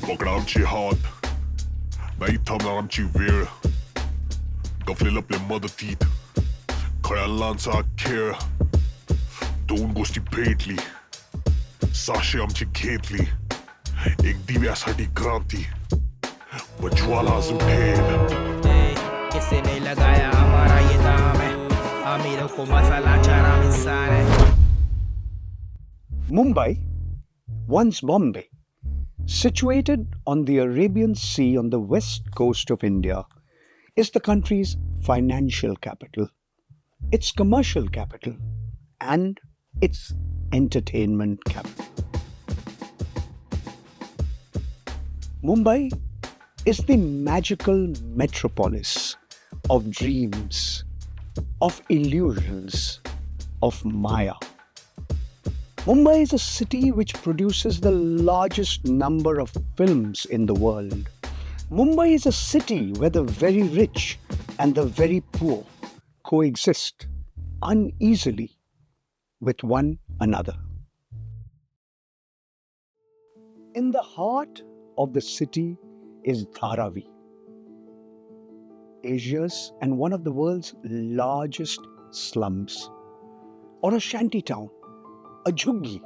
पकडा आमचे हात, नाही थांबणार आमची वेळ. गफलेल आपल्या मदतीत खळ्यालांचा खेळ. दोन गोष्टी भेटली, 600 आमची घेतली. एक दिव्यासाठी क्रांती, व ज्वाला उठेल. किसी ने लगाया हमारा ये दाम है, अमीरों को मसाला चारा मिसाल है. Mumbai, once Bombay, situated on the Arabian Sea on the west coast of India, is the country's financial capital, its commercial capital, and its entertainment capital. Mumbai is the magical metropolis of dreams, of illusions, of Maya. Mumbai is a city which produces the largest number of films in the world. Mumbai is a city where the very rich and the very poor coexist uneasily with one another. In the heart of the city is Dharavi, Asia's and one of the world's largest slums, or a shanty town, a jhuggi,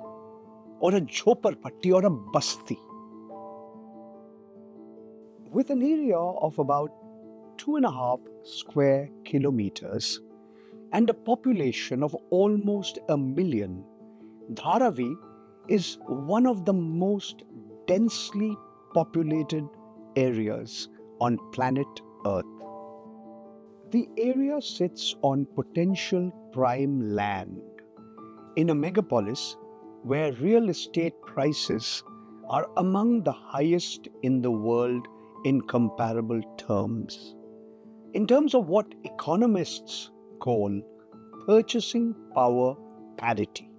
or a jhoparpatti, or a basti. With an area of about 2.5 square kilometers and a population of almost 1 million, Dharavi is one of the most densely populated areas on planet Earth. The area sits on potential prime land in a megapolis where real estate prices are among the highest in the world in comparable terms. In terms of what economists call purchasing power parity.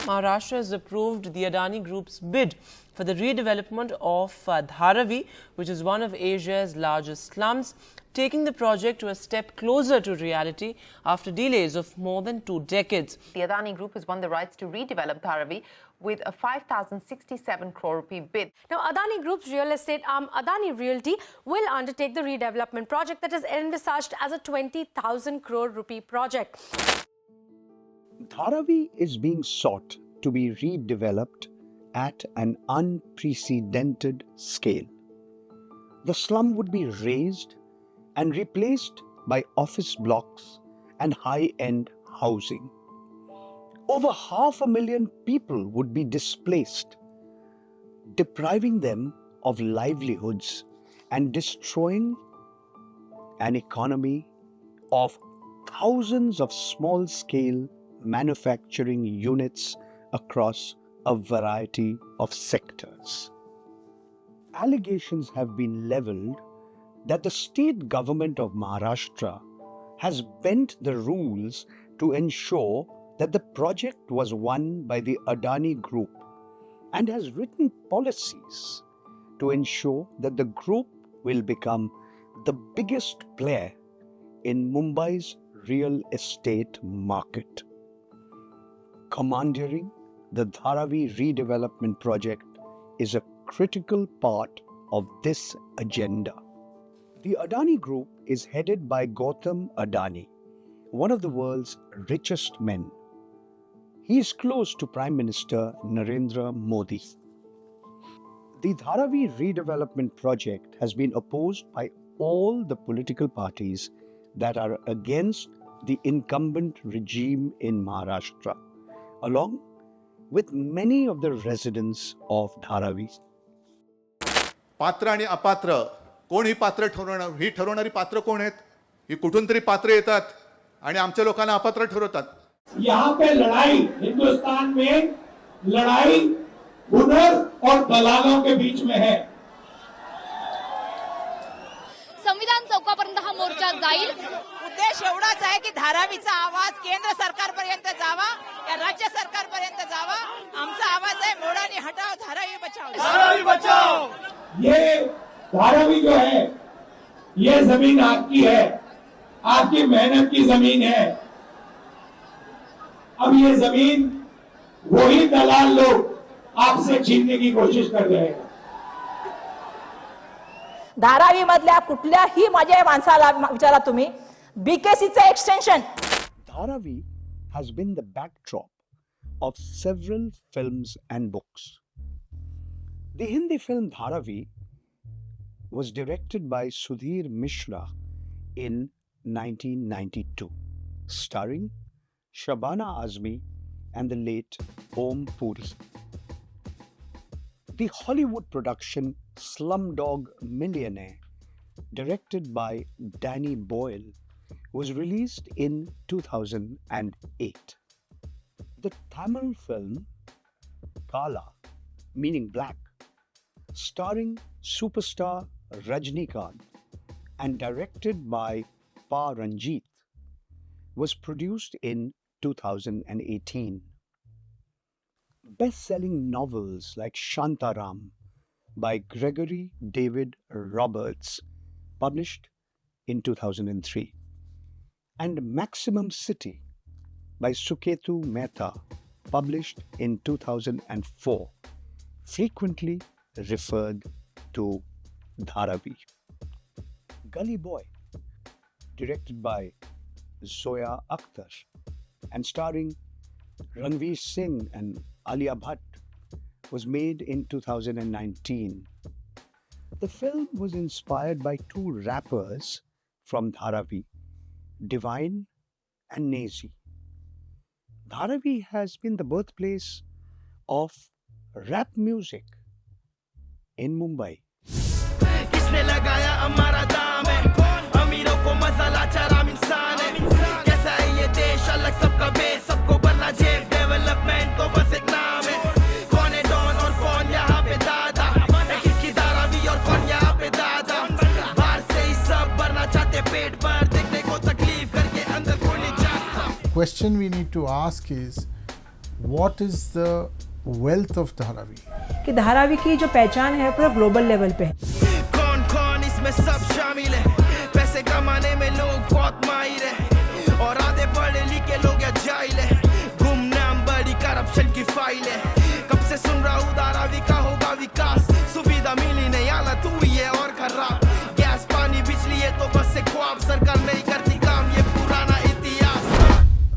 Maharashtra has approved the Adani Group's bid for the redevelopment of Dharavi, which is one of Asia's largest slums, taking the project to a step closer to reality after delays of more than 2 decades. The Adani Group has won the rights to redevelop Dharavi with a 5,067 crore rupee bid. Now, Adani Group's real estate arm, Adani Realty, will undertake the redevelopment project that is envisaged as a 20,000 crore rupee project. Dharavi is being sought to be redeveloped at an unprecedented scale. The slum would be razed and replaced by office blocks and high-end housing. Over 500,000 people would be displaced, depriving them of livelihoods and destroying an economy of thousands of small-scale manufacturing units across a variety of sectors. Allegations have been leveled that the state government of Maharashtra has bent the rules to ensure that the project was won by the Adani Group and has written policies to ensure that the group will become the biggest player in Mumbai's real estate market. Commandeering the Dharavi redevelopment project is a critical part of this agenda. The Adani Group is headed by Gautam Adani, one of the world's richest men. He is close to Prime Minister Narendra Modi. The Dharavi redevelopment project has been opposed by all the political parties that are against the incumbent regime in Maharashtra, along with many of the residents of Dharavi. पात्र आणि अपात्र कोण ही पात्र ठरवणार, ही ठरवणारी पात्र कोण आहेत? ही कुठून तरी पात्र येतात आणि आमच्या लोकांना अपात्र ठरवतात. यहाँ पे लड़ाई, हिंदुस्तान में लड़ाई हुनर और दलालों के बीच में है. संविधान चौकापर्यंत हा मोर्चा जाईल. उद्देश एवढाच आहे की धारावीचा आवाज केंद्र सरकारपर्यंत जावा, या राज्य सरकारपर्यंत जावा. आमचा आवाज आहे मोडानी हटाओ, धारावी बचाओ. धारावी बचाओ. ये धारावी जो है, ये जमीन आपकी है, आपकी मेहनत की जमीन है. अब ये जमीन वही दलाल लोग आपसे छीनने की कोशिश कर रहे हैं। धारावी मधल्या कुठल्याही माझ्या माणसाला विचारा तुम्ही, बीकेसीचं extension. Dharavi has been the backdrop of several films and books. The Hindi film Dharavi was directed by Sudhir Mishra in 1992, starring Shabana Azmi and the late Om Puri. The Hollywood production Slumdog Millionaire, directed by Danny Boyle, was released in 2008. The Tamil film Kala, meaning black, starring superstar Rajnikant and directed by Pa Ranjit, was produced in 2018. Best-selling novels like Shantaram by Gregory David Roberts, published in 2003, and Maximum City by Suketu Mehta, published in 2004, frequently referred to Dharavi. Gully Boy, directed by Zoya Akhtar and starring Ranveer Singh and Alia Bhatt, was made in 2019. The film was inspired by two rappers from Dharavi, Divine and Nezi. Dharavi has been the birthplace of rap music in Mumbai. किसने लगाया हमारा दाम है, अमीरों को मजा लाचार आम इंसान है. कैसा है ये देश, अलग सबका बेस, सबको बनना जेब, डेवलपमेंट तो बस एक नाम है. कौन है डॉन और कौन यहाँ पे दादा, किसकी धारावी और कौन यहाँ पे दादा. बाहर से ही सब भरना चाहते पेट पर, देखने को तकलीफ करके अंदर कोई नहीं चाहता. Question we need to ask is, what is the wealth of Dharavi? कि धारावी की जो पहचान है पूरा ग्लोबल लेवल पे है. कौन कौन इसमें सब शामिल है, पैसे कमाने में लोग बहुत माहिर है, और आधे पढ़े लिखे लोग या जाहिल है. गुमनाम बड़ी करप्शन की फाइल है, कब से सुन रहा हूँ धारावी का होगा विकास. सुविधा मिली नहीं, हालत हुई है और खराब. गैस पानी बिजली है तो बस से ख्वाब, सरकार नहीं करती काम, ये पुराना इतिहास.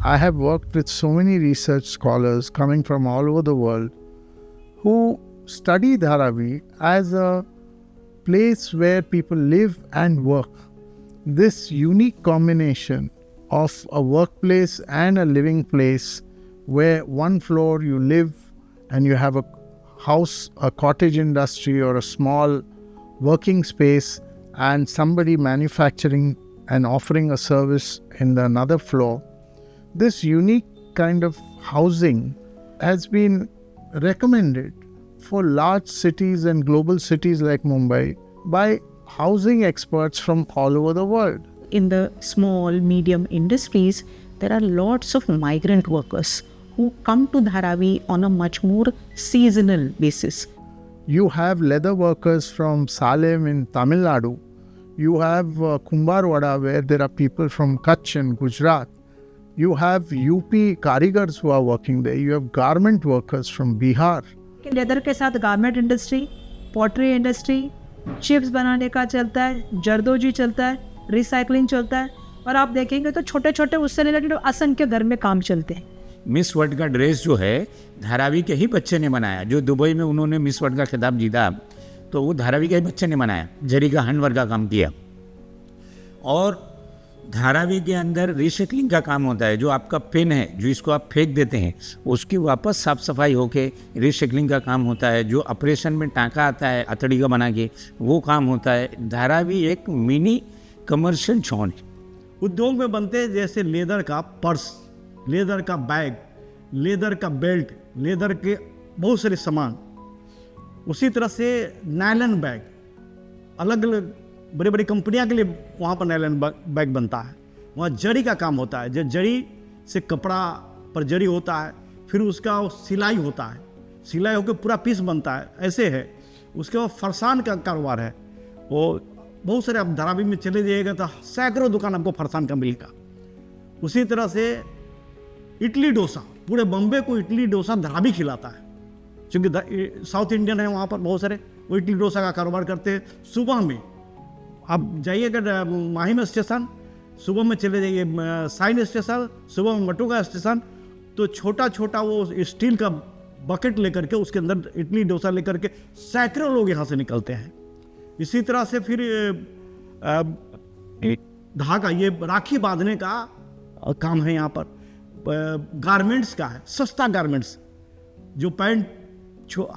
I have worked with so many research scholars coming from all over the world who study Dharavi as a place where people live and work. This unique combination of a workplace and a living place, where one floor you live and you have a house, a cottage industry or a small working space, and somebody manufacturing and offering a service in the another floor. This unique kind of housing has been recommended for large cities and global cities like Mumbai by housing experts from all over the world. In the small, medium industries, there are lots of migrant workers who come to Dharavi on a much more seasonal basis. You have leather workers from Salem in Tamil Nadu. You have Kumbharwada, where there are people from Kutch and Gujarat. You have UP karigars who are working there. You have garment workers from Bihar. Leather के साथ garment industry, pottery industry, chips बनाने का चलता है, जरदोजी चलता है, recycling चलता है, और आप देखेंगे तो छोटे छोटे उससे रिलेटेड असम के घर में काम चलते हैं. मिस वर्ल्ड का ड्रेस जो है धारावी के ही बच्चे ने बनाया. जो दुबई में उन्होंने मिस वर्ल्ड का खिताब जीता, तो वो धारावी के ही बच्चे ने बनाया. जरी का हैंडवर्क का काम किया. और धारावी के अंदर रिसाइकलिंग का काम होता है. जो आपका पेन है, जो इसको आप फेंक देते हैं, उसकी वापस साफ सफाई होके रिसाइकलिंग का काम होता है. जो ऑपरेशन में टाँका आता है हथौड़ी का बना के, वो काम होता है. धारावी एक मिनी कमर्शियल जोन है. उद्योग में बनते हैं जैसे लेदर का पर्स, लेदर का बैग, लेदर का बेल्ट, लेदर के बहुत सारे सामान. उसी तरह से नायलन बैग, अलग अलग बड़ी बड़ी कंपनियां के लिए वहाँ पर नायलन बैग बनता है. वहाँ जरी का काम होता है. जो जरी से कपड़ा पर जरी होता है, फिर उसका सिलाई होता है. सिलाई होकर पूरा पीस बनता है. ऐसे है. उसके बाद फरसान का कारोबार है. वो बहुत सारे, आप धारावी में चले जाइएगा तो सैकड़ों दुकान आपको फरसान का मिलेगा. उसी तरह से इडली डोसा, पूरे बम्बे को इडली डोसा धारावी खिलाता है. क्योंकि साउथ इंडियन है वहाँ पर बहुत सारे, वो इडली डोसा का कारोबार करते हैं। सुबह में आप जाइएगा माहिम स्टेशन, सुबह में चले जाइए साइन स्टेशन, सुबह में मटुगा स्टेशन, तो छोटा छोटा वो स्टील का बकेट लेकर के उसके अंदर इडली डोसा लेकर के सैकड़ों लोग यहाँ से निकलते हैं। इसी तरह से फिर धागा, ये राखी बांधने का काम है यहाँ पर। गारमेंट्स का है, सस्ता गारमेंट्स, जो पैंट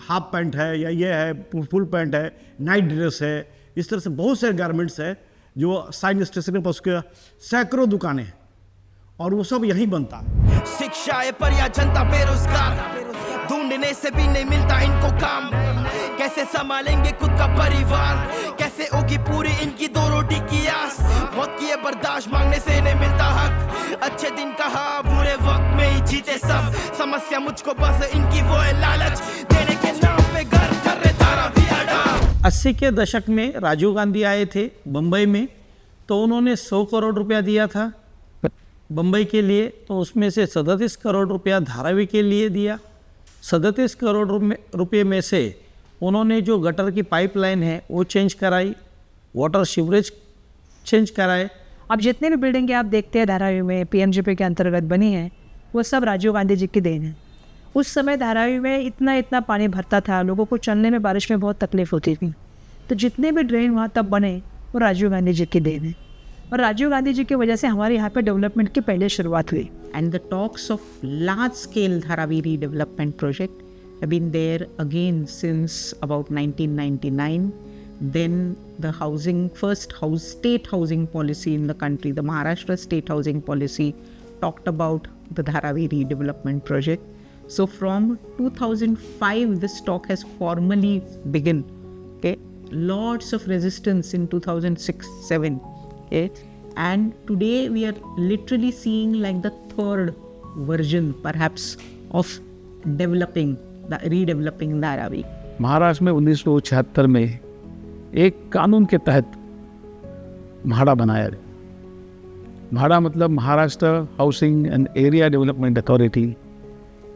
हाफ पैंट है या ये है फुल पैंट है, नाइट ड्रेस है, इस तरह से बहुत सारे गारमेंट्स है जो साइन स्टेशन के पास के सैकड़ों दुकानें हैं और वो सब यहीं बनता है। शिक्षा है पर या जनता बेरोजगार, ढूंढने से भी नहीं मिलता इनको काम। कैसे संभालेंगे खुद का परिवार, कैसे होगी पूरी इनकी 2 रोटी की आस। मौत की है बर्दाश्त, मांगने से नहीं मिलता हक। अच्छे दिन कहा बुरे वक्त में ही जीते सब, समस्या मुझको बस इनकी वो है लालच, देने के नाम पे घर कर रहे धारावी अड्डा। 80 के दशक में राजीव गांधी आए थे बम्बई में, तो उन्होंने 100 करोड़ रुपया दिया था बम्बई के लिए, तो उसमें से 37 करोड़ रुपया धारावी के लिए दिया। 37 करोड़ रुपये में से उन्होंने जो गटर की पाइपलाइन है वो चेंज कराई, वाटर सीवरेज चेंज कराए। अब जितने भी बिल्डिंगें आप देखते हैं धारावी में पीएमजीपी के अंतर्गत बनी हैं, वो सब राजीव गांधी जी की देन है। उस समय धारावी में इतना पानी भरता था, लोगों को चलने में बारिश में बहुत तकलीफ होती थी, तो जितने भी ड्रेन वहाँ तब बने वो राजीव गांधी जी की देन है। और राजीव गांधी जी की वजह से हमारे यहाँ पे डेवलपमेंट की पहले शुरुआत हुई। And the talks of large-scale Dharavi redevelopment project have been there again since about 1999. Then the first state housing policy in the country, the Maharashtra state housing policy, talked about the Dharavi redevelopment project. So from 2005, this talk has formally begun. Okay, lots of resistance in 2006-7. Okay, and today we are literally seeing like the third version, perhaps, of redeveloping Dharavi. Maharashtra में 1976 में एक कानून के तहत म्हाडा बनाया गया। म्हाडा मतलब Maharashtra housing and area development authority.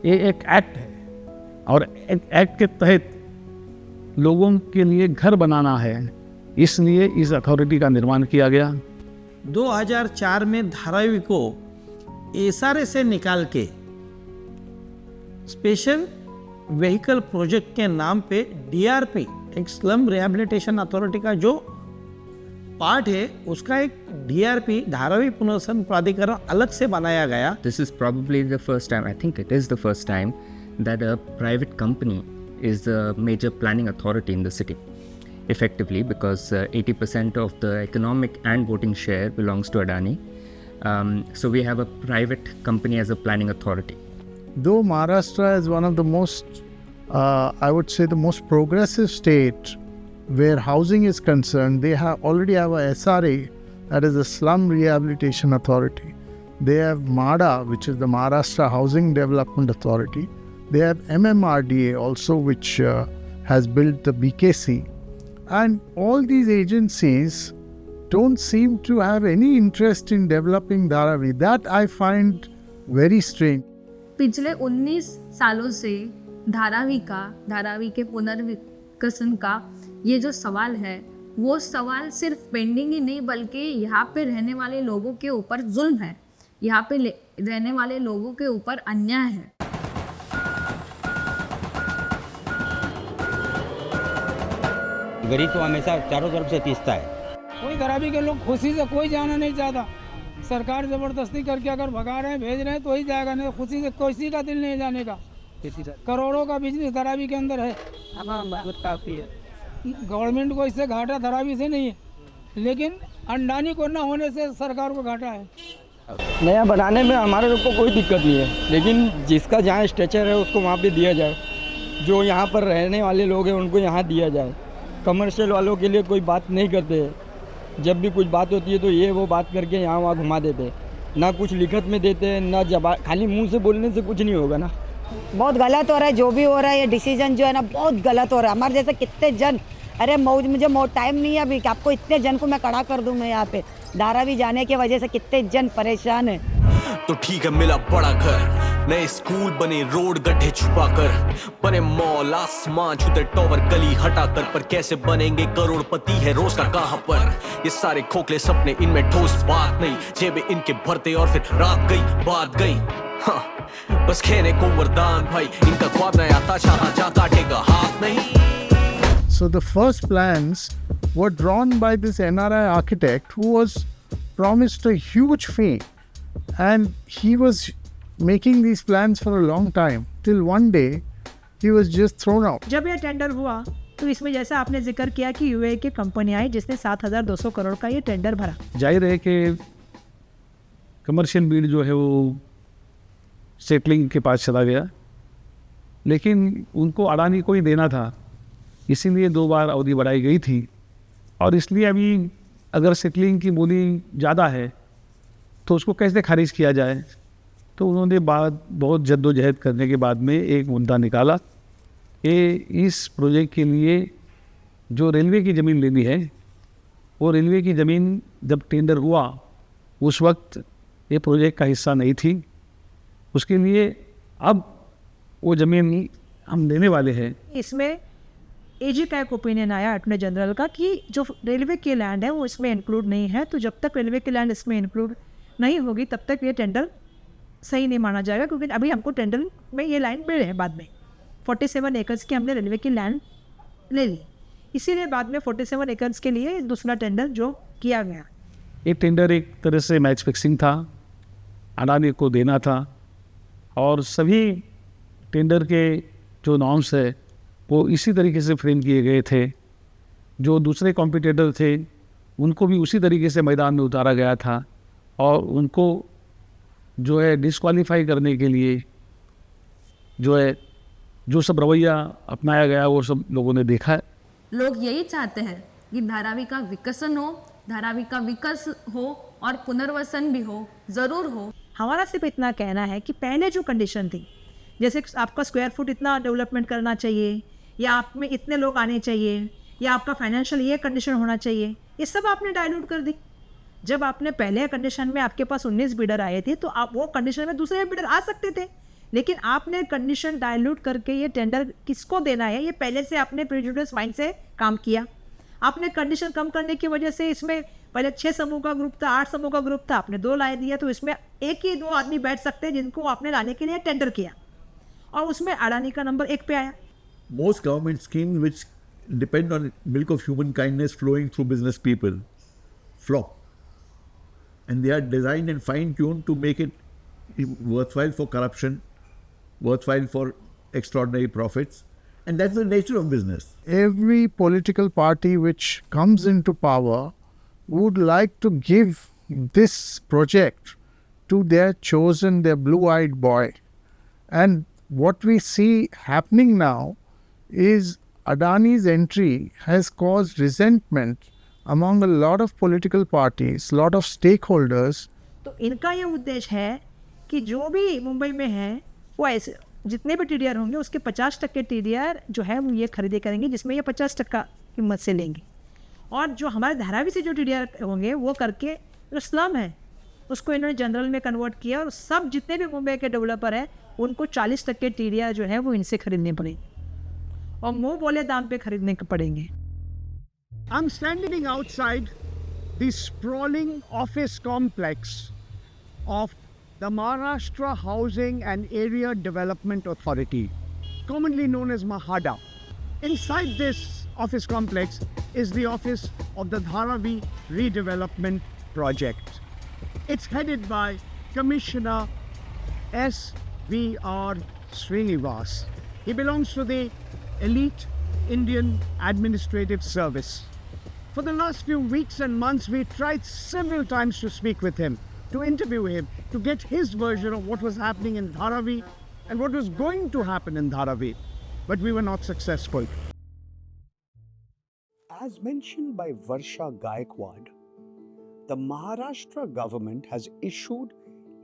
ये एक एक्ट है और एक्ट के तहत लोगों के लिए घर बनाना है, इसलिए इस अथॉरिटी का निर्माण किया गया। 2004 में धारावी को एसआरए से निकाल के स्पेशल व्हीकल प्रोजेक्ट के नाम पे डीआरपी, एक स्लम रिहैबिलिटेशन अथॉरिटी का जो पार्ट है, उसका एक डीआरपी धारावी पुनर्वास प्राधिकरण अलग से बनाया गया। This is probably the first time, I think it is the first time, that a private company is the major planning authority in the city. Effectively, because 80% of the economic and voting share belongs to Adani. So we have a private company as a planning authority. Though Maharashtra is one of the most, I would say the most progressive state where housing is concerned, they already have a SRA, that is the Slum Rehabilitation Authority. They have MHADA, which is the Maharashtra Housing Development Authority. They have MMRDA also, which has built the BKC. And all these agencies don't seem to have any interest in developing Dharavi. That I find very strange. पिछले 19 सालों से धारावी के पुनर्विकसन का ये जो सवाल है, वो सवाल सिर्फ पेंडिंग ही नहीं बल्कि यहाँ पे रहने वाले लोगों के ऊपर जुल्म है, यहाँ पे रहने वाले लोगों के ऊपर अन्याय है। गरीब तो हमेशा चारों तरफ से तीसता है। कोई धारावी के लोग खुशी से कोई जाना नहीं चाहता। सरकार जबरदस्ती करके अगर भगा रहे हैं, भेज रहे हैं तो ही जाएगा, नहीं खुशी से किसी का दिल नहीं जाने का। करोड़ों का बिजनेस धारावी के अंदर है, काफी है। गवर्नमेंट को इससे घाटा धारावी से नहीं है, लेकिन अंडानी को न होने से सरकार को घाटा है। नया बनाने में हमारे लोग को कोई दिक्कत नहीं है, लेकिन जिसका जहाँ स्ट्रक्चर है उसको वहाँ पे दिया जाए। जो यहाँ पर रहने वाले लोग हैं उनको यहाँ दिया जाए। कमर्शियल वालों के लिए कोई बात नहीं करते। जब भी कुछ बात होती है तो ये वो बात करके यहाँ वहाँ घुमा देते, ना कुछ लिखत में देते, ना जवाब, खाली मुंह से बोलने से कुछ नहीं होगा ना। बहुत गलत हो रहा है जो भी हो रहा है, ये डिसीजन जो है ना बहुत गलत हो रहा है। हमारे जैसे कितने जन, अरे मुझे टाइम नहीं है अभी कि आपको इतने जन को मैं खड़ा कर दूँ। मैं यहाँ पे धारावी जाने की वजह से कितने जन परेशान है। तो ठीक है मिला बड़ा घर, नए स्कूल बने, रोड गड्ढे छुपा कर, बने मॉल, आसमान छूते टॉवर गली हटा कर, पर कैसे बनेंगे करोड़पति है रोज का कहां पर? ये सारे खोखले सपने, इनमें ठोस बात नहीं, जेबें इनके भरते और फिर रात गई बात गई। हाँ, बस खेने को वरदान भाई, इनका ख्वाब नया था, जहां जा काटेगा हाथ नहीं। So the first plans were drawn by this NRI architect who was promised a huge fee, and he was making these plans for a long time till one day he was just thrown out. जब यह tender हुआ तो इसमें जैसा आपने जिक्र किया कि यूएई की कंपनी आई जिसने 7,200 करोड़ का ये टेंडर भरा। जाहिर है कि कमर्शियल बिड जो है वो सेटलिंग के पास चला गया, लेकिन उनको अडानी को ही देना था, इसीलिए 2 बार अवधि बढ़ाई गई थी। और इसलिए अभी अगर सेटलिंग की बोली ज़्यादा है तो उसको कैसे खारिज किया जाए, तो उन्होंने बहुत जद्दोजहद करने के बाद में एक मुद्दा निकाला कि इस प्रोजेक्ट के लिए जो रेलवे की ज़मीन लेनी है, वो रेलवे की ज़मीन जब टेंडर हुआ उस वक्त ये प्रोजेक्ट का हिस्सा नहीं थी, उसके लिए अब वो ज़मीन हम लेने वाले हैं। इसमें एजी का एक ओपिनियन आया अटॉर्नी जनरल का कि जो रेलवे की लैंड है वो इसमें इंक्लूड नहीं है, तो जब तक रेलवे की लैंड इसमें इंक्लूड नहीं होगी तब तक ये टेंडर सही नहीं माना जाएगा, क्योंकि अभी हमको टेंडर में ये लैंड मिले हैं। बाद में 47 एकर्स की हमने रेलवे की लैंड ले ली, इसीलिए बाद में 47 एकर्स के लिए दूसरा टेंडर जो किया गया। ये टेंडर एक तरह से मैच फिक्सिंग था, अडानी को देना था, और सभी टेंडर के जो नॉर्म्स है वो इसी तरीके से फ्रेम किए गए थे। जो दूसरे कॉम्पिटिटर थे उनको भी उसी तरीके से मैदान में उतारा गया था, और उनको जो है डिस्क्वालीफाई करने के लिए जो सब रवैया अपनाया गया वो सब लोगों ने देखा है। लोग यही चाहते हैं कि धारावी का विकसन हो, धारावी का विकास हो और पुनर्वसन भी हो, ज़रूर हो। हमारा सिर्फ इतना कहना है कि पहले जो कंडीशन थी, जैसे आपका स्क्वायर फुट इतना डेवलपमेंट करना चाहिए, या आप में इतने लोग आने चाहिए, या आपका फाइनेंशियल ये कंडीशन होना चाहिए, ये सब आपने डाइल्यूट कर दी। जब आपने पहले कंडीशन में आपके पास 19 बिडर आए थे तो आप वो कंडीशन में दूसरे बिडर आ सकते थे, लेकिन आपने कंडीशन डाइल्यूट करके ये टेंडर किसको देना है ये पहले से आपने प्रेजुडिस माइंड से काम किया। आपने कंडीशन कम करने की वजह से इसमें पहले 6 समूह का ग्रुप था, 8 समूह का ग्रुप था, आपने 2 ला दिया, तो इसमें 1 ही 2 आदमी बैठ सकते हैं जिनको आपने लाने के लिए टेंडर किया, और उसमें अडानी का नंबर 1 पे आया। Most government schemes which depend on milk of human kindness flowing through business people flop, and they are designed and fine-tuned to make it worthwhile for corruption, worthwhile for extraordinary profits, and that's the nature of business. Every political party which comes into power would like to give this project to their chosen, their blue-eyed boy. And what we see happening now is Adani's entry has caused resentment among a lot of political parties, lot of stakeholders. तो इनका ये उद्देश्य है कि जो भी मुंबई में है वो ऐसे जितने भी टीडीआर होंगे उसके 50% टीडीआर जो है वो ये खरीदी करेंगे, जिसमें ये 50% कीमत से लेंगे, और जो हमारे धारावी से जो टीडीआर होंगे वो करके जो स्लम है उसको इन्होंने जनरल में कन्वर्ट किया, और सब जितने भी मुंबई के डेवलपर हैं उनको 40% टीडीआर जो है वो इनसे खरीदने पड़ेंगे, और मुंह बोले दाम पे खरीदने के पड़ेंगे। I'm standing outside the sprawling office complex of the Maharashtra Housing and Area Development Authority, commonly known as MAHADA. Inside this office complex is the office of the Dharavi Redevelopment Project. It's headed by Commissioner S.V.R. Srinivas. He belongs to the elite Indian Administrative Service. For the last few weeks and months, we tried several times to speak with him, to interview him, to get his version of what was happening in Dharavi and what was going to happen in Dharavi, but we were not successful. As mentioned by Varsha Gaikwad, the Maharashtra government has issued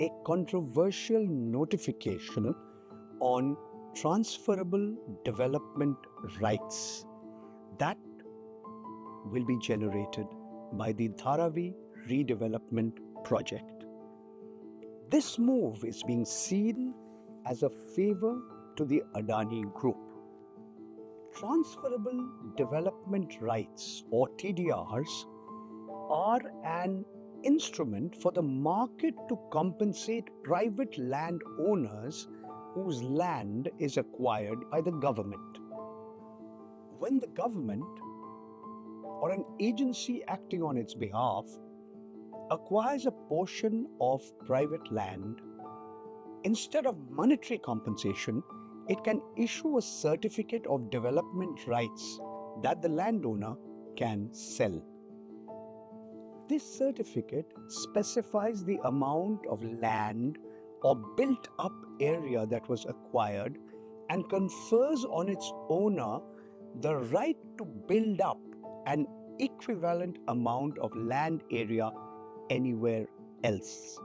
a controversial notification on transferable development rights that will be generated by the Dharavi Redevelopment Project. This move is being seen as a favor to the Adani Group. Transferable development rights, or TDRs, are an instrument for the market to compensate private landowners whose land is acquired by the government. When the government or an agency acting on its behalf acquires a portion of private land, instead of monetary compensation, it can issue a certificate of development rights that the landowner can sell. This certificate specifies the amount of land or built-up area that was acquired and confers on its owner the right to build up an equivalent amount of land area anywhere else.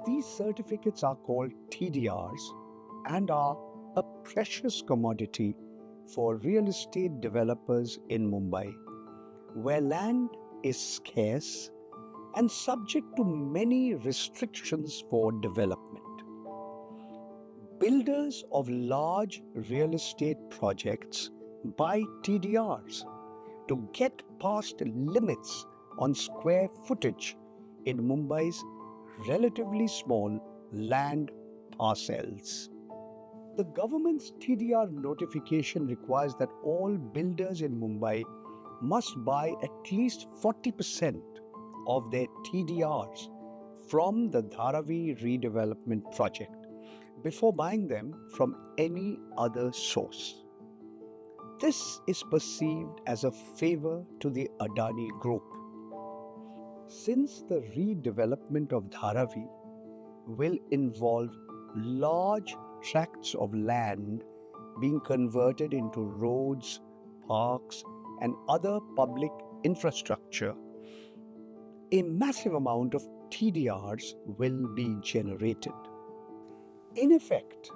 These certificates are called TDRs and are a precious commodity for real estate developers in Mumbai, where land is scarce and subject to many restrictions for development. Builders of large real estate projects buy TDRs to get past limits on square footage in Mumbai's relatively small land parcels. The government's TDR notification requires that all builders in Mumbai must buy at least 40% of their TDRs from the Dharavi redevelopment project before buying them from any other source. This is perceived as a favor to the Adani Group. Since the redevelopment of Dharavi will involve large tracts of land being converted into roads, parks, and other public infrastructure, a massive amount of TDRs will be generated. In effect,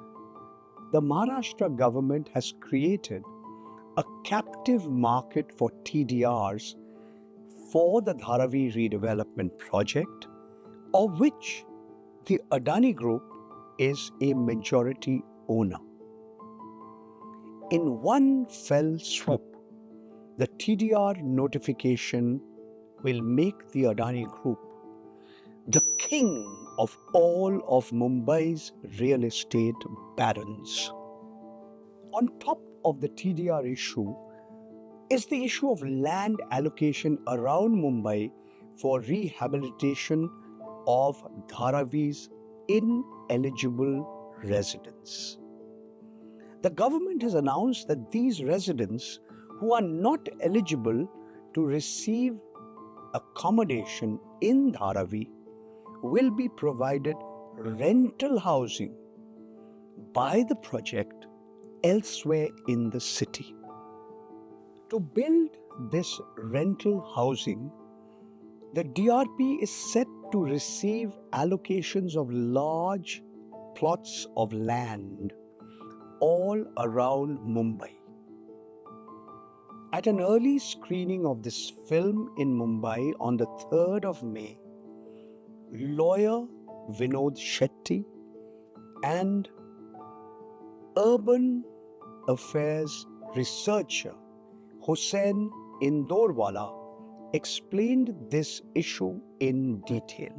the Maharashtra government has created a captive market for TDRs for the Dharavi redevelopment project, of which the Adani Group is a majority owner. In one fell swoop, the TDR notification will make the Adani Group the king of all of Mumbai's real estate barons. On top of the TDR issue is the issue of land allocation around Mumbai for rehabilitation of Dharavi's ineligible residents. The government has announced that these residents who are not eligible to receive accommodation in Dharavi will be provided rental housing by the project elsewhere in the city. To build this rental housing, the DRP is set to receive allocations of large plots of land all around Mumbai. At an early screening of this film in Mumbai on the 3rd of May, lawyer Vinod Shetty and urban affairs researcher Hussain Indorwala explained this issue in detail.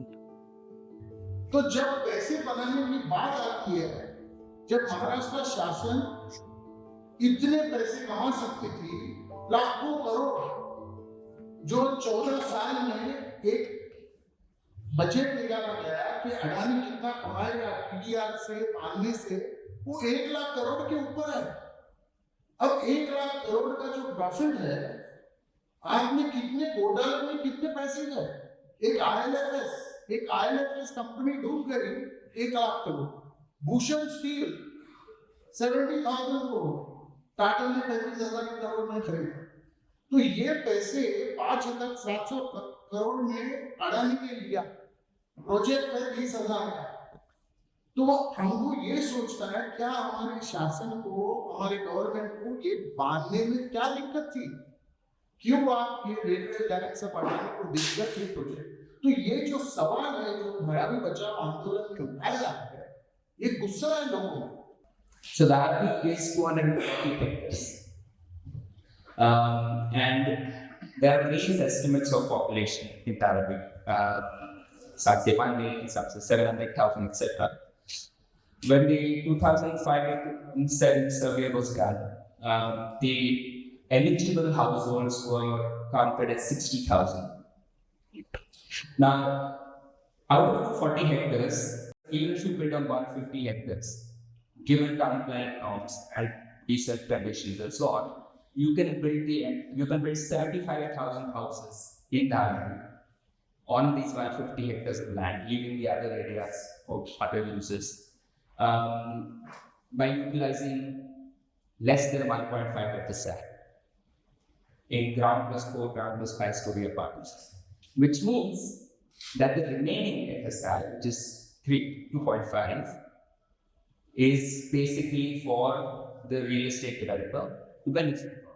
तो जब पैसे बनाने की बात आती है, जब महाराष्ट्र शासन इतने पैसे कमा सकती थी, लाखों करोड़, जो 14 साल में एक बजट निकाला गया कि अडानी कितना कमाएगा TDR से, पानी से, वो 1 लाख करोड़ के ऊपर है। अब 1 लाख करोड़ का जो प्रॉफिट है, आज में कितने घोटाले में कितने पैसे गए? एक ILFS कंपनी डूब गई 1 लाख करोड़, भूषण स्टील 70,000 करोड़, टाटा ने 35,000 करोड़ में खरीदा। तो ये पैसे 5,700 करोड़ में अडानी ने लिया, प्रोजेक्ट है 20,000 का। तो हमको ये सोचना है, क्या हमारे शासन को, हमारे गवर्नमेंट को ये बांधने में क्या दिक्कत थी? क्यों आप ये रेलवे लाइन से बढ़ाने को दिक्कत थी प्रोजेक्ट? तो ये जो सवाल है जो धारावी बचाओ आंदोलन में उठाया है, ये गुस्सा है लोगों में। So Dharavi is 240 hectares. And there are various estimates of population in Dharavi. Some say 1 million, some say 700,000, etc. When the 2005-2007 survey was done, the eligible households were counted as 60,000. Now, out of 40 hectares, even if you build on 150 hectares, given town plan norms and decent conditions and so on, you can build 75,000 houses in Dharavi on these 150 hectares of land, leaving the other areas for other uses, by utilizing less than 1.5 of the site in ground plus 4, ground plus 5 story apartments, which means that the remaining FSI, which is 2.5, is basically for the real estate developer to benefit from.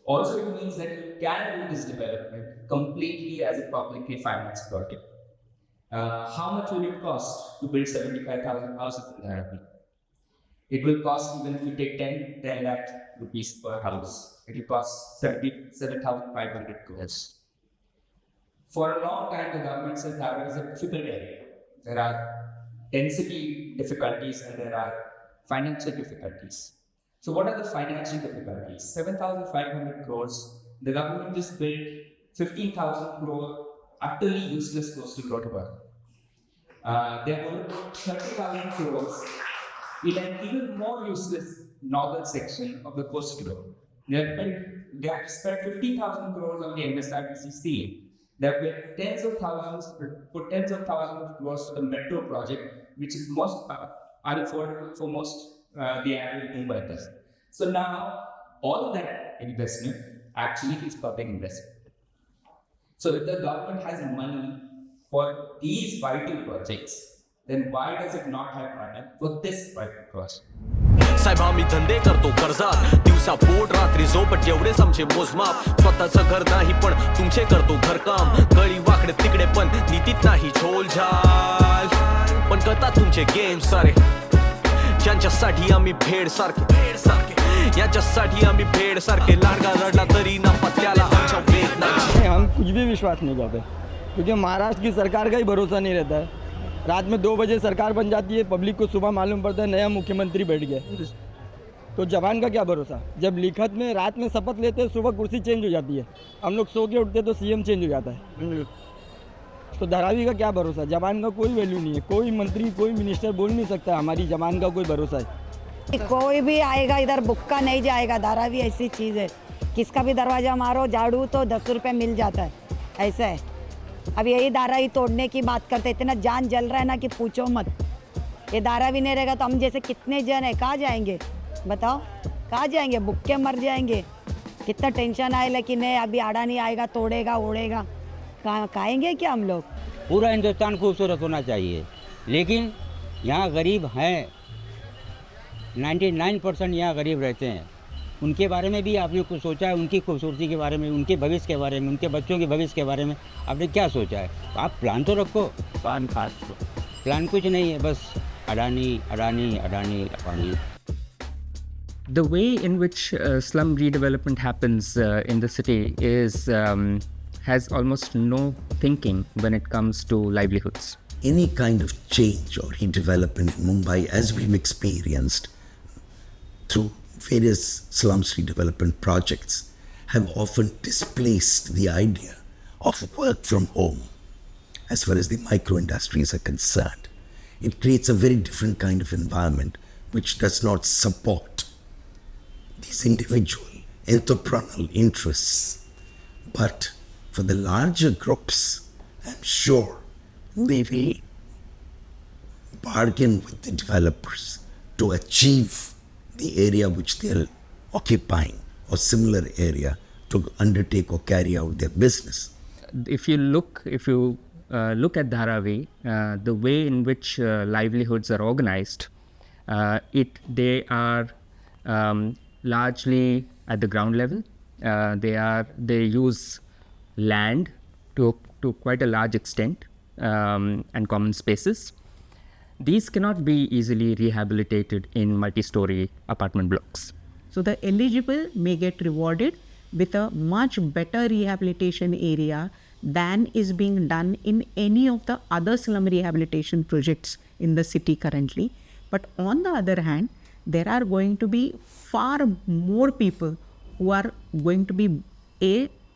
Also, it means that you can do this development completely as a publicly financed project. How much will it cost to build 75,000 houses in Dharavi? It will cost, even if you take 10 lakh rupees per house, it will cost 7,500 crores. For a long time, the government says Dharavi is a difficult area. There are density difficulties and there are financial difficulties. So what are the financial difficulties? 7,500 crores, the government just built 15,000 crore utterly useless coastal road work. There were 30,000 crores in an even more useless northern section of the coastal road. They have spent 50,000 crores on the MSRTC. There were tens of thousands of crores for the metro project, which is most unaffordable for most the average Mumbaikars. So now all of that investment actually is public investment. So if the government has money for these vital projects, then why does it not have money for this vital project? साहेब आम्ही धंदे करतो कर्जात, दिवसा pot रात्री झोपट एवढे आमचे मोजमाप. स्वतःचं घर नाही पण तुमचे करतो घरकाम, गळी वाकडे तिकडे पण नीतीत नाही झोलझाल. पण करतात तुमचे गेम सारे, ज्यांच्यासाठी आम्ही भेड सारखे, याच्यासाठी आम्ही भेड सारखे. लाडका रडला तरी ना पत्याला आमच्या वेदना. हम कुछ भी विश्वास नहीं करते, क्योंकि महाराष्ट्र की सरकार का ही भरोसा नहीं रहता है. रात में 2 बजे सरकार बन जाती है, पब्लिक को सुबह मालूम पड़ता है नया मुख्यमंत्री बैठ गया, तो जवान का क्या भरोसा. जब लिखत में रात में शपथ लेते हैं, सुबह कुर्सी चेंज हो जाती है, हम लोग सो के उठते तो सीएम चेंज हो जाता है. तो धारावी का क्या भरोसा. जवान का कोई वैल्यू नहीं है, कोई मंत्री कोई मिनिस्टर बोल नहीं सकता हमारी जवान का कोई भरोसा है. कोई भी आएगा इधर भुक्का नहीं जाएगा. धारावी ऐसी चीज़ है, किसका भी दरवाजा मारो झाड़ू तो 10 रुपये मिल जाता है, ऐसा है. अब यही धारावी तोड़ने की बात करते, इतना जान जल रहा है ना कि पूछो मत. ये धारावी नहीं रहेगा तो हम जैसे कितने जन है कहाँ जाएंगे बताओ, कहाँ जाएंगे, भुक्के मर जाएंगे. कितना टेंशन आए, लेकिन नहीं अभी अडानी आएगा तोड़ेगा उड़ेगा, कहाँ खाएंगे क्या हम लोग. पूरा हिंदुस्तान खूबसूरत होना चाहिए, लेकिन यहाँ गरीब हैं, 99% यहाँ गरीब रहते हैं. उनके बारे में भी आपने कुछ सोचा है? उनकी खूबसूरती के बारे में, उनके भविष्य के बारे में, उनके बच्चों के भविष्य के बारे में आपने क्या सोचा है? आप प्लान तो रखो. प्लान कुछ नहीं है, बस Adani Adani Adani Adani. The way in which slum redevelopment happens in the city is has almost no thinking when it comes to livelihoods. Any kind of change or redevelopment in Mumbai, as we've experienced through various slums redevelopment projects, have often displaced the idea of work from home as far as the micro industries are concerned. It creates a very different kind of environment which does not support these individual entrepreneurial interests. But for the larger groups, I'm sure they will bargain with the developers to achieve the area which they're occupying or similar area to undertake or carry out their business. If you look at Dharavi, the way in which livelihoods are organized, they are largely at the ground level. They use land to quite a large extent and common spaces. These cannot be easily rehabilitated in multi-story apartment blocks. So the eligible may get rewarded with a much better rehabilitation area than is being done in any of the other slum rehabilitation projects in the city currently. But on the other hand, there are going to be far more people who are going to be,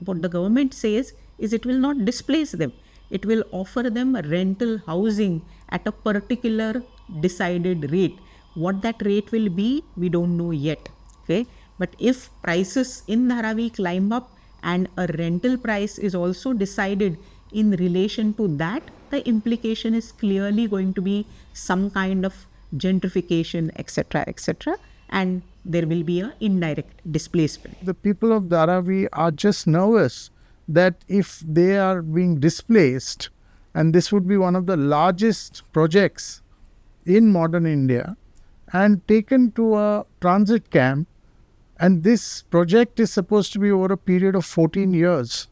what the government says is it will not displace them. It will offer them rental housing at a particular decided rate. What that rate will be, we don't know yet. Okay, but if prices in Dharavi climb up and a rental price is also decided in relation to that, the implication is clearly going to be some kind of gentrification, etc., and there will be a indirect displacement. The people of Dharavi are just nervous that if they are being displaced, and this would be one of the largest projects in modern India, and taken to a transit camp, and this project is supposed to be over a period of 14 years.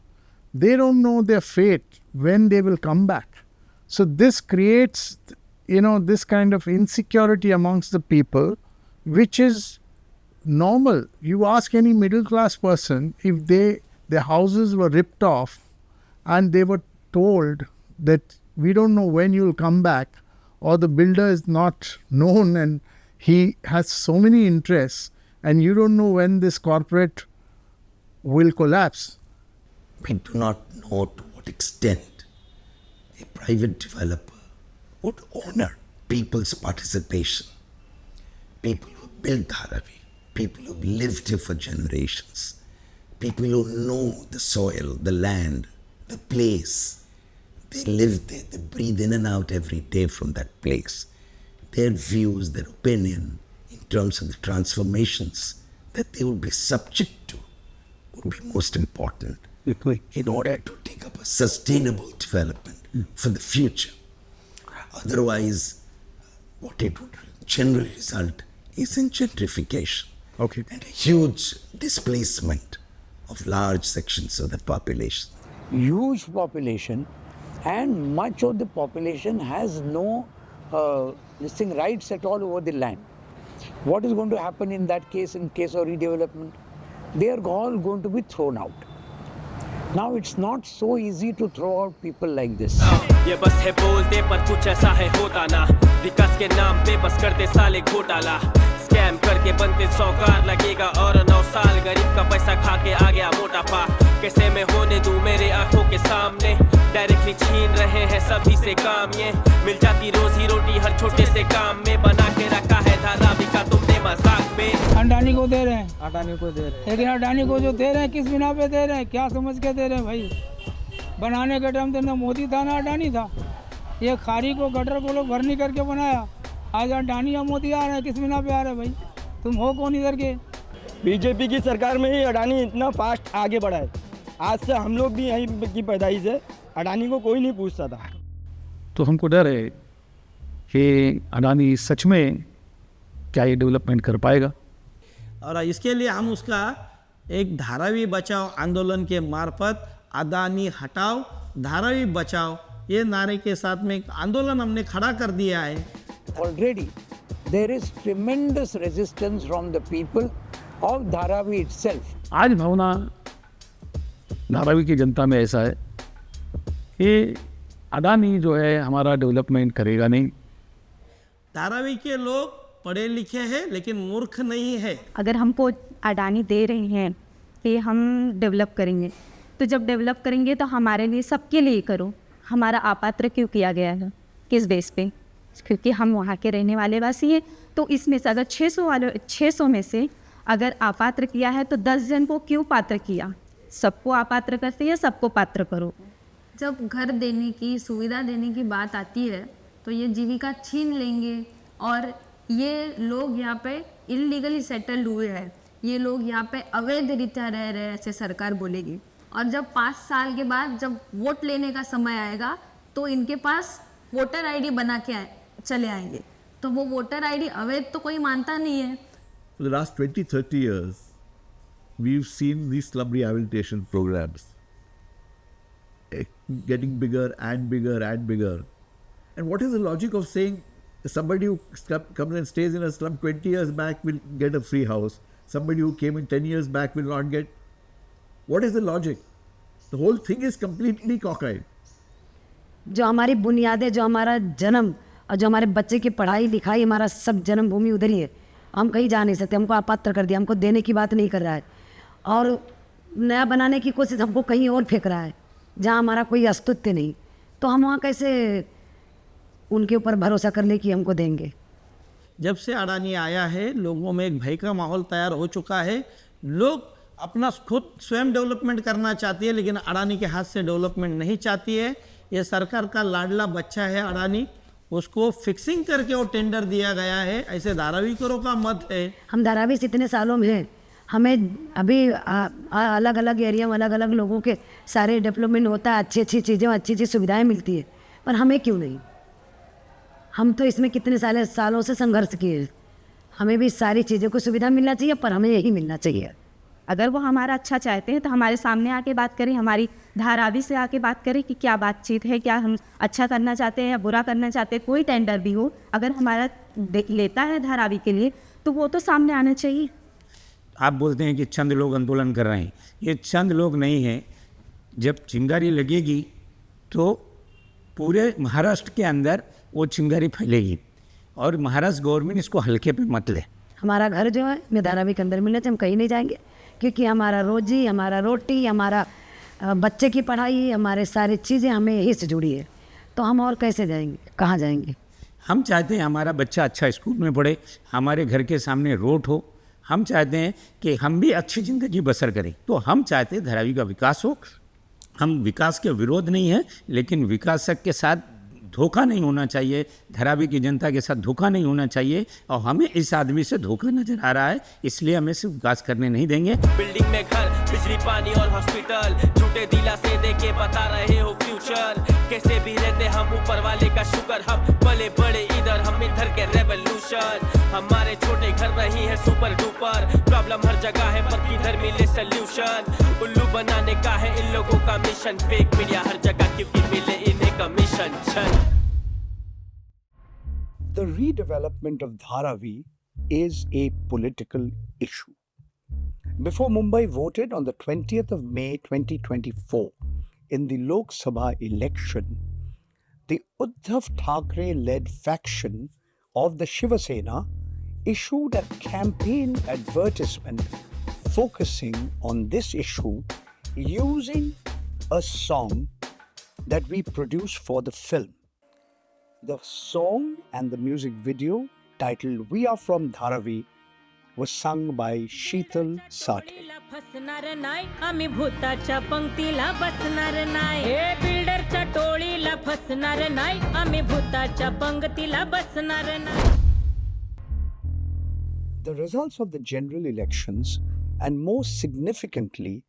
They don't know their fate when they will come back. So this creates, this kind of insecurity amongst the people, which is normal. You ask any middle class person, if their houses were ripped off and they were told that we don't know when you'll come back, or the builder is not known and he has so many interests, and you don't know when this corporate will collapse. We do not know to what extent a private developer would honor people's participation. People who built Dharavi, people who lived here for generations, people who know the soil, the land, the place. They live there, they breathe in and out every day from that place. Their views, their opinion in terms of the transformations that they will be subject to would be most important in order to take up a sustainable development for the future. Otherwise, what it would generally result is in gentrification and a huge displacement of large sections of the population. Huge population, and much of the population has no rights at all over the land. What is going to happen in that case, in case of redevelopment? They are all going to be thrown out. Now it's not so easy to throw out people like this. ये बस है बोलते पर कुछ ऐसा है होता ना, विकास के नाम पे बस करते साले घोटाला, स्कैम करके बनते सौकार लगेगा और 9 साल गरीब का पैसा खा के आ गया मोटापा। कैसे मैं होने दूं मेरे आंखों के सामने, डायरेक्टली छीन रहे हैं सभी से काम, ये मिल जाती रोजी रोटी हर छोटे से काम में, बना के रखा है धारावी का तुमने मजाक में। अडानी को दे रहे हैं, लेकिन अडानी को जो दे रहे हैं किस बिना पे दे रहे हैं, क्या समझ के दे रहे हैं भाई? बनाने के टाइम तो ना मोदी था ना अडानी था। ये खारी को गटर को लोग भरनी करके बनाया, आज अडानी या मोदी आ रहे हैं, किस बिना पे आ रहे हैं भाई? तुम हो कौन इधर के? बीजेपी की सरकार में ही अडानी इतना फास्ट आगे बढ़ा है। आज से हम लोग भी यहीं की पैदाइश है, अडानी को कोई नहीं पूछता था। तो हमको डर है कि अडानी सच में क्या ये डेवलपमेंट कर पाएगा, और इसके लिए हम उसका एक धारावी बचाओ आंदोलन के मार्फत अडानी हटाओ धारावी बचाओ ये नारे के साथ में एक आंदोलन हमने खड़ा कर दिया है। Already there is tremendous resistance from the people of Dharavi itself. आज भावना धारावी की जनता में ऐसा है कि अडानी जो है हमारा डेवलपमेंट करेगा नहीं। धारावी के लोग पढ़े लिखे हैं लेकिन मूर्ख नहीं है। अगर हमको अडानी दे रहे हैं कि हम डेवलप करेंगे, तो जब डेवलप करेंगे तो हमारे लिए सबके लिए करो। हमारा आपात्र क्यों किया गया है, किस बेस पे? क्योंकि हम वहाँ के रहने वाले वासी हैं। तो इसमें से अगर 600 में से अगर अपात्र किया है तो 10 जन को क्यों पात्र किया? सबको अपात्र करते या सबको पात्र करो? जब घर देने की सुविधा देने की बात आती है तो ये जीविका छीन लेंगे, और ये लोग यहाँ पे इलीगली सेटल्ड हुए हैं, ये लोग यहाँ पे अवैध रीत्या रह रहे हैं, ऐसे सरकार बोलेगी। और जब 5 साल के बाद जब वोट लेने का समय आएगा तो इनके पास वोटर आईडी बना के चले आएंगे, तो वो वोटर आईडी अवैध तो कोई मानता नहीं है। For the last 20-30 years, we've seen these slum rehabilitation programs getting bigger and bigger and bigger. And what is the logic of saying somebody who comes and stays in a slum 20 years back will get a free house, somebody who came in 10 years back will not get? What is the logic? The whole thing is completely cockeyed. जो हमारी बुनियादें, जो हमारा जन्म और जो हमारे बच्चे की पढ़ाई लिखाई, हमारा सब जन्मभूमि उधर ही है. हम कहीं जा नहीं सकते. हमको अपात्र कर दिया, हमको देने की बात नहीं कर रहा है और नया बनाने की कोशिश हमको कहीं और फेंक रहा है जहाँ हमारा कोई अस्तित्व नहीं. तो हम वहाँ कैसे उनके ऊपर भरोसा कर ले कि हमको देंगे? जब से अडानी आया है लोगों में एक भय का माहौल तैयार हो चुका है. लोग अपना खुद स्वयं डेवलपमेंट करना चाहती है, लेकिन अडानी के हाथ से डेवलपमेंट नहीं चाहती है. ये सरकार का लाडला बच्चा है अडानी, उसको फिक्सिंग करके वो टेंडर दिया गया है, ऐसे धाराविकरों का मत है. हम धारावी से इतने सालों में हैं, हमें अभी अलग अलग एरिया में अलग अलग लोगों के सारे डेवलपमेंट होता है, अच्छी अच्छी चीज़ें, अच्छी अच्छी सुविधाएं मिलती है, पर हमें क्यों नहीं? हम तो इसमें कितने सालों से संघर्ष किए. हमें भी सारी चीज़ों को सुविधा मिलना चाहिए, पर हमें यही मिलना चाहिए. अगर वो हमारा अच्छा चाहते हैं तो हमारे सामने आके बात करें, हमारी धारावी से आके बात करें कि क्या बातचीत है, क्या हम अच्छा करना चाहते हैं या बुरा करना चाहते हैं. कोई टेंडर भी हो, अगर हमारा लेता है धारावी के लिए तो वो तो सामने आना चाहिए. आप बोलते हैं कि चंद लोग आंदोलन कर रहे हैं. ये चंद लोग नहीं हैं. जब चिंगारी लगेगी तो पूरे महाराष्ट्र के अंदर वो चिंगारी फैलेगी और महाराष्ट्र गवर्नमेंट इसको हल्के पे मत ले. हमारा घर जो है मैं धारावी के अंदर मिलने से हम कहीं नहीं जाएंगे, क्योंकि हमारा रोजी, हमारा रोटी, हमारा बच्चे की पढ़ाई, हमारे सारी चीज़ें हमें यही से जुड़ी है. तो हम और कैसे जाएंगे, कहाँ जाएंगे? हम चाहते हैं हमारा बच्चा अच्छा स्कूल में पढ़े, हमारे घर के सामने रोड हो. हम चाहते हैं कि हम भी अच्छी ज़िंदगी बसर करें. तो हम चाहते हैं धारावी का विकास हो. हम विकास के विरोध नहीं है, लेकिन विकास के साथ धोखा नहीं होना चाहिए. धारावी की जनता के साथ धोखा नहीं होना चाहिए और हमें इस आदमी से धोखा नजर आ रहा है, इसलिए हमें सिर्फ विकास करने नहीं देंगे. बिल्डिंग में घर, बिजली, पानी और हॉस्पिटल, झूठे दिलासे देके बता रहे हो फ्यूचर. कैसे भी रहते हम ऊपर वाले का शुक्र, हम पले बड़े इधर, हम इधर के रेवोल्यूशन. हमारे छोटे घर नहीं है सुपर डुपर, प्रॉब्लम हर जगह है पर किधर मिले सोल्यूशन. उल्लू बनाने का है इन लोगों का मिशन, फेक मीडिया हर जगह क्योंकि मिले इन्हें commission. The redevelopment of Dharavi is a political issue. Before Mumbai voted on the 20th of May 2024 in the Lok Sabha election, the Uddhav Thackeray-led faction of the Shiva Sena issued a campaign advertisement focusing on this issue using a song that we produced for the film. The song and the music video, titled We Are From Dharavi, was sung by Sheetal Sathe. फसणार नाही आम्ही भूताच्या पंक्तीला बसणार नाही. हे बिल्डरच्या टोळीला फसणार नाही आम्ही भूताच्या पंक्तीला बसणार नाही. The results of the general elections, and most significantly,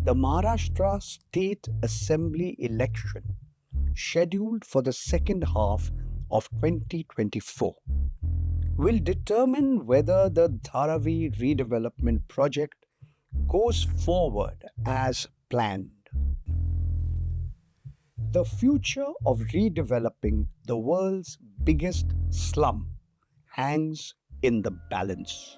the Maharashtra State Assembly election, scheduled for the second half of 2024, will determine whether the Dharavi redevelopment project goes forward as planned. The future of redeveloping the world's biggest slum hangs in the balance.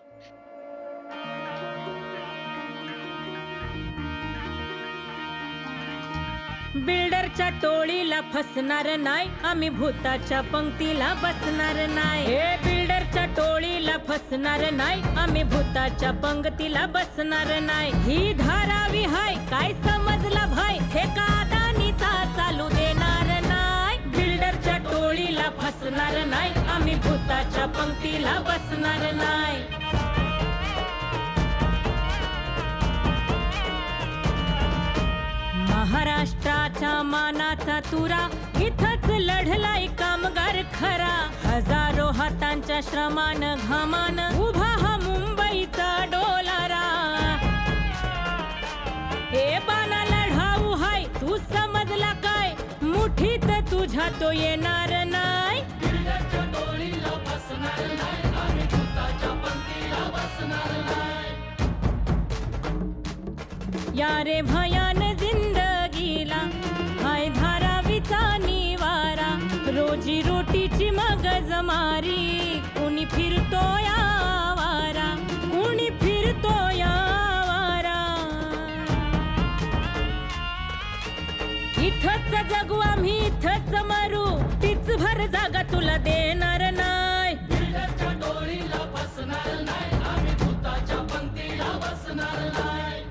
बिल्डरच्या टोळीला फसणार नाही आम्ही भूताच्या पंक्तीला बसणार नाही. हे बिल्डरच्या टोळीला फसणार नाही आम्ही भूताच्या पंक्तीला बसणार नाही. ही धारावी हाय काय समजला भाई, ठेका अदानीचा चालू देणार नाही. बिल्डरच्या टोळीला फसणार नाही आम्ही भूताच्या पंक्तीला बसणार नाही. महाराष्ट्राच्या मानाचा तुरा इथंच लढलाय कामगार खरा. हजारो हातांच्या श्रमान घामान उभा हा मुंबईचा डोलारा. हे बाणा लढाऊ हाय तू समजला काय, मुठीत तुझ्या तो येणार नाही. या रे भयान जिंदगीला हाय मारी कुणी फिरतोय आवारा कुणी फिरतोय आवारा इथंच जगू आम्ही इथंच मरू तीच भर जागा तुला देणार नाही बिल्डरच्या डोळीला बसणार नाही आम्ही भूताच्या पंक्तीला बसणार नाही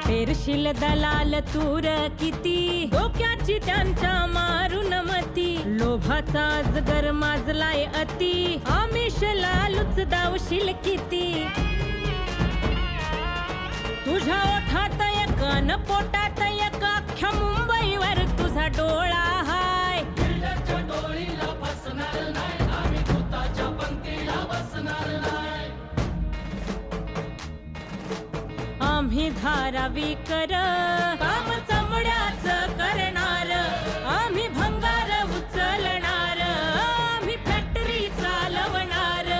पेरशील दलाल तूर किती डोक्याची त्यांच्या मारून मती लोभाचा अजगर माजलाय अति आमिषला लुच दावशील किती तुझ्या ओठात एक न पोटात एक अख्ख्या मुंबईवर तुझा डोळा हाय बिल्डरच्या डोळीला बसणार नाही आम्ही भूताच्या पंक्तीला बसणार नाही आम्ही धारावी कर काम चमड्याच करणार आम्ही भंगार उचलणार आम्ही फॅक्टरी चालवणार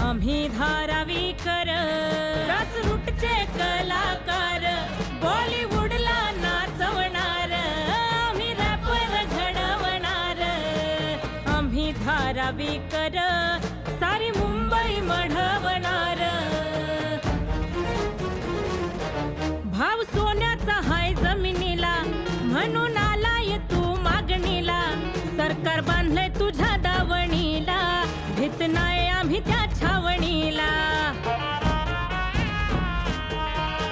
आम्ही धारावी कर रूटचे कलाकार बॉलिवूडला नाचवणार आम्ही रॅपर घडवणार आम्ही धारावी कर सारी मुंबई मढवणार भाव सोन्याचा हाय जमिनीला म्हणून आलाय तू मागणीला सरकार बांधलंय तुझ्या दावणीला भीत नाही आम्ही त्या छावणीला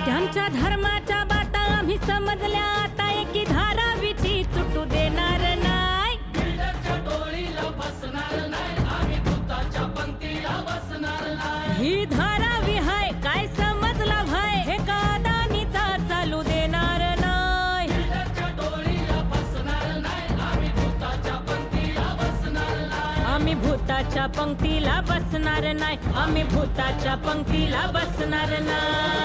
त्यांच्या धर्माच्या बाता आम्ही समजल्या आता एकी धारावीची तुटू देणार नाही बिल्डरच्या डोळीला बसणार नाही आम्ही भूताच्या पंक्तीला बसणार नाही ही धारावी हाय काय समजला भाय हे का अदानीचा चालू देणार नाही बिल्डरच्या डोळीला बसणार नाही आम्ही भूताच्या पंक्तीला बसणार नाही आम्ही भूताच्या पंक्तीला बसणार नाही आम्ही भूताच्या पंक्तीला बसणार नाही